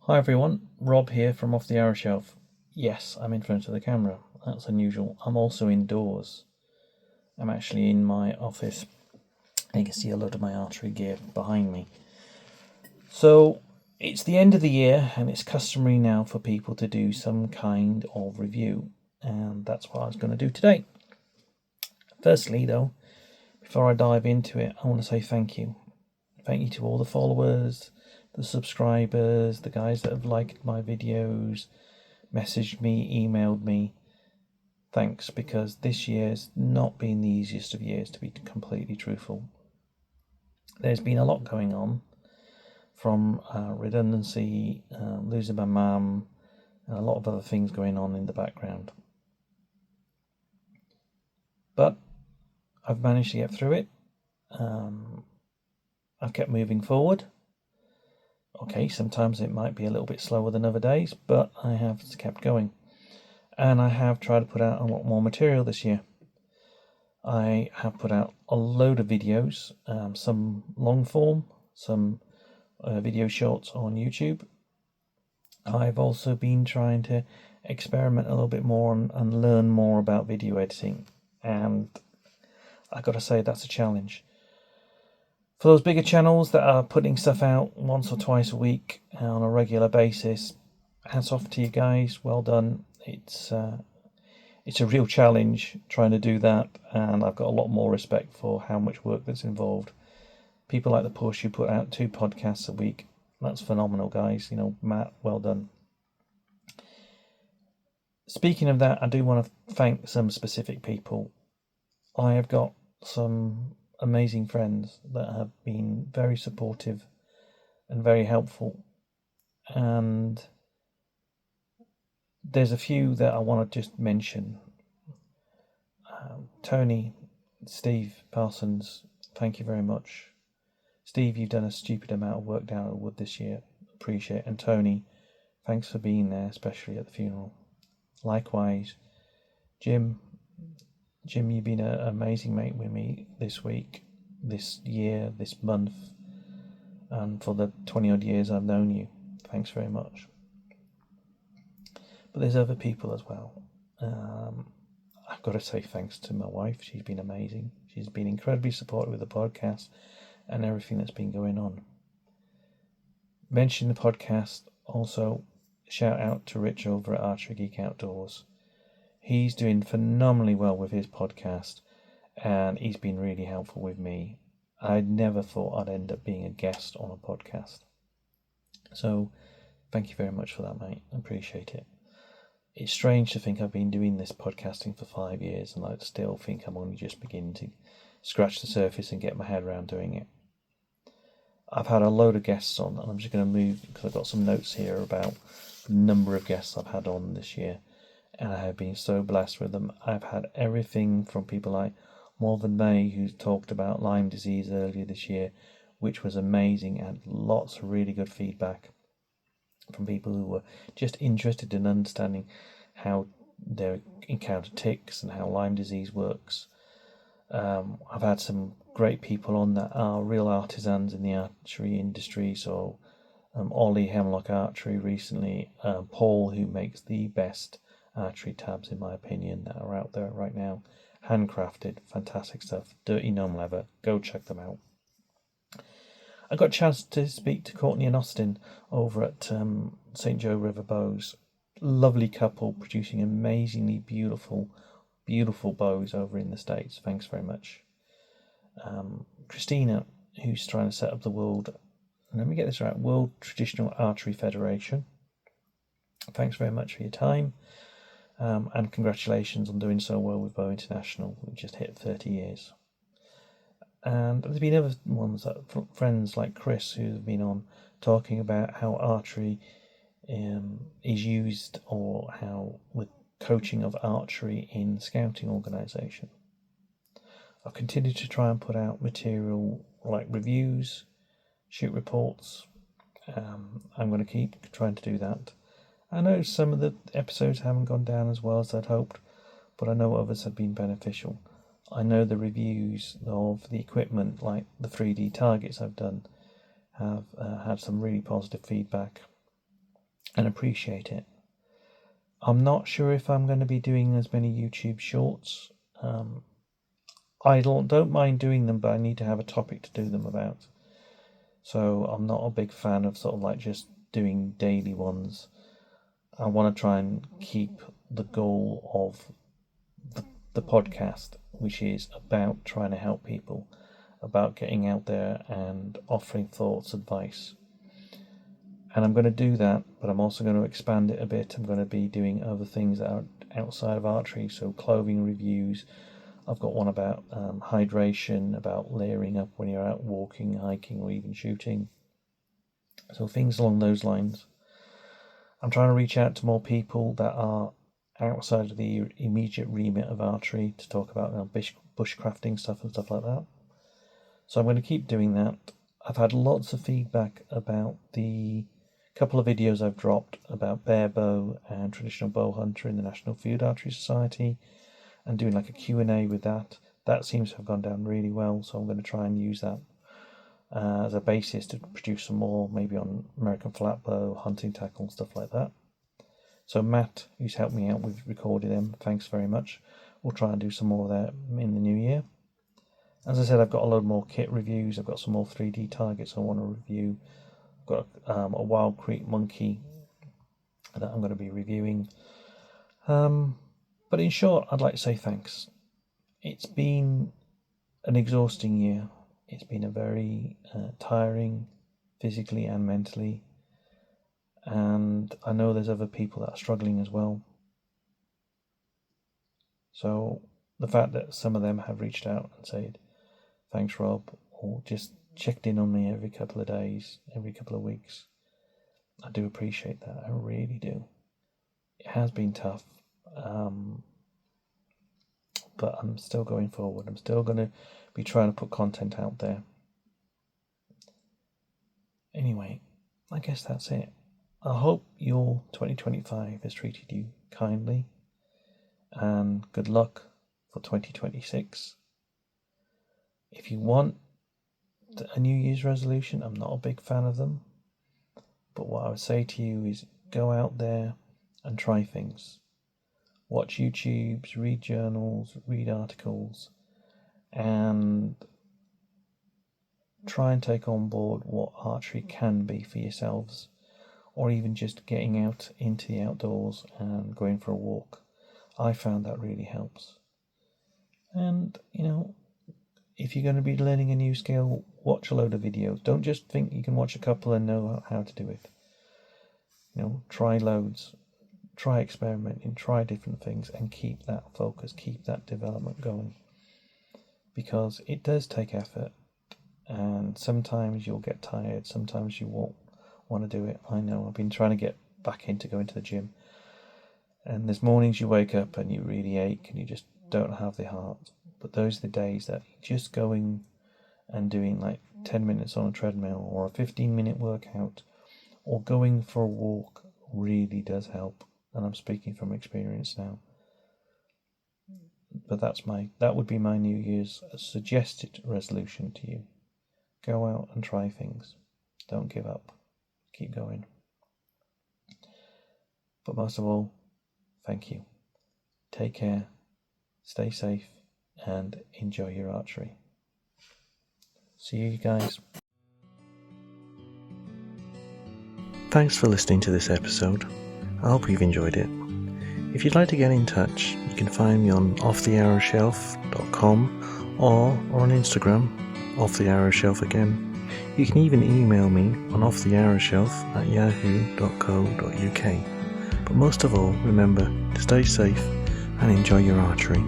Hi everyone, Rob here from Off the Arrow Shelf. Yes, I'm in front of the camera. That's unusual. I'm also indoors. I'm actually in my office. You can see a lot of my archery gear behind me. So it's the end of the year and it's customary now for people to do some kind of review, and that's what I was going to do today. Firstly though, before I dive into it, I want to say thank you. Thank you to all the followers, the subscribers, the guys that have liked my videos, messaged me, emailed me. Thanks, because this year's not been the easiest of years, to be completely truthful. There's been a lot going on, from redundancy, losing my mum, and a lot of other things going on in the background. But I've managed to get through it. I've kept moving forward. Okay, sometimes it might be a little bit slower than other days, but I have kept going. And I have tried to put out a lot more material this year. I have put out a load of videos, some long form, some video shorts on YouTube. I've also been trying to experiment a little bit more and learn more about video editing, and I got to say that's a challenge. For those bigger channels that are putting stuff out once or twice a week on a regular basis, hats off to you guys. Well done. It's a real challenge trying to do that, and I've got a lot more respect for how much work that's involved. People like the Push, who put out 2 podcasts a week. That's phenomenal, guys. Matt, well done. Speaking of that, I do want to thank some specific people. I have got some amazing friends that have been very supportive and very helpful, and there's a few that I want to just mention. Tony, Steve Parsons, thank you very much. Steve, you've done a stupid amount of work down at the wood this year. Appreciate it. And Tony, thanks for being there, especially at the funeral. Likewise, Jim, you've been an amazing mate with me this week, this year, this month, and for the 20 odd years I've known you. Thanks very much. But there's other people as well. I've got to say thanks to my wife. She's been amazing. She's been incredibly supportive with the podcast and everything that's been going on. Mention the podcast. Also, shout out to Rich over at Archery Geek Outdoors. He's doing phenomenally well with his podcast, and he's been really helpful with me. I never thought I'd end up being a guest on a podcast. So, thank you very much for that, mate. I appreciate it. It's strange to think I've been doing this podcasting for 5 years, and I still think I'm only just beginning to scratch the surface and get my head around doing it. I've had a load of guests on, and I'm just going to move because I've got some notes here about the number of guests I've had on this year, and I have been so blessed with them. I've had everything from people like Morven May, who talked about Lyme disease earlier this year, which was amazing, and lots of really good feedback from people who were just interested in understanding how they encounter ticks and how Lyme disease works. I've had some great people on that are real artisans in the archery industry. So Ollie Hemlock Archery recently, Paul, who makes the best archery tabs in my opinion that are out there right now, handcrafted, fantastic stuff. Dirty Gnome Leather, go check them out. I got a chance to speak to Courtney and Austin over at St. Joe River Bows. Lovely couple producing amazingly beautiful bows over in the States. Thanks very much. Christina, who's trying to set up the let me get this right, World Traditional Archery Federation. Thanks very much for your time, and congratulations on doing so well with Bow International. We just hit 30 years. And there's been other ones, friends like Chris, who've been on talking about how archery is used, or how with coaching of archery in scouting organisation. I've continued to try and put out material like reviews, shoot reports. I'm going to keep trying to do that. I know some of the episodes haven't gone down as well as I'd hoped, but I know others have been beneficial. I know the reviews of the equipment, like the 3D targets I've done, have had some really positive feedback. and appreciate it. I'm not sure if I'm going to be doing as many YouTube shorts. I don't mind doing them, but I need to have a topic to do them about. So I'm not a big fan of sort of like just doing daily ones. I want to try and keep the goal of the podcast, which is about trying to help people, about getting out there and offering thoughts, advice. And I'm going to do that, but I'm also going to expand it a bit. I'm going to be doing other things that are outside of archery, so clothing reviews. I've got one about hydration, about layering up when you're out walking, hiking, or even shooting. So things along those lines. I'm trying to reach out to more people that are outside of the immediate remit of archery to talk about bushcrafting stuff and stuff like that. So I'm going to keep doing that. I've had lots of feedback about the couple of videos I've dropped about barebow and traditional bow hunter in the National Field Archery Society, and doing like a Q&A with that. That seems to have gone down really well, so I'm going to try and use that as a basis to produce some more, maybe on American flatbow, hunting tackle, stuff like that. So Matt, who's helped me out with recording them, thanks very much. We'll try and do some more of that in the new year. As I said, I've got a load more kit reviews. I've got some more 3D targets I want to review. I've got a Wild Creek monkey that I'm going to be reviewing. But in short, I'd like to say thanks. It's been an exhausting year. It's been a very tiring, physically and mentally. And I know there's other people that are struggling as well. So the fact that some of them have reached out and said, thanks Rob, or just checked in on me every couple of days, every couple of weeks, I do appreciate that. I really do. It has been tough. But I'm still going forward. I'm still going to be trying to put content out there. Anyway, I guess that's it. I hope your 2025 has treated you kindly, and good luck for 2026. If you want a New Year's resolution, I'm not a big fan of them, but what I would say to you is go out there and try things. Watch YouTubes, read journals, read articles, and try and take on board what archery can be for yourselves, or even just getting out into the outdoors and going for a walk. I found that really helps. And, if you're going to be learning a new skill, watch a load of videos. Don't just think you can watch a couple and know how to do it. Try loads. Try experimenting, try different things, and keep that focus, keep that development going. Because it does take effort, and sometimes you'll get tired, sometimes you won't want to do it. I know, I've been trying to get back into going to the gym, and there's mornings you wake up and you really ache and you just don't have the heart. But those are the days that just going and doing like 10 minutes on a treadmill, or a 15-minute workout, or going for a walk really does help. And I'm speaking from experience now. But that would be my New Year's suggested resolution to you. Go out and try things. Don't give up. Keep going. But most of all, thank you. Take care, stay safe, and enjoy your archery. See you guys. Thanks for listening to this episode. I hope you've enjoyed it. If you'd like to get in touch, you can find me on offthearrowshelf.com or on Instagram, offthearrowshelf again. You can even email me on offthearrowshelf@yahoo.co.uk. But most of all, remember to stay safe and enjoy your archery.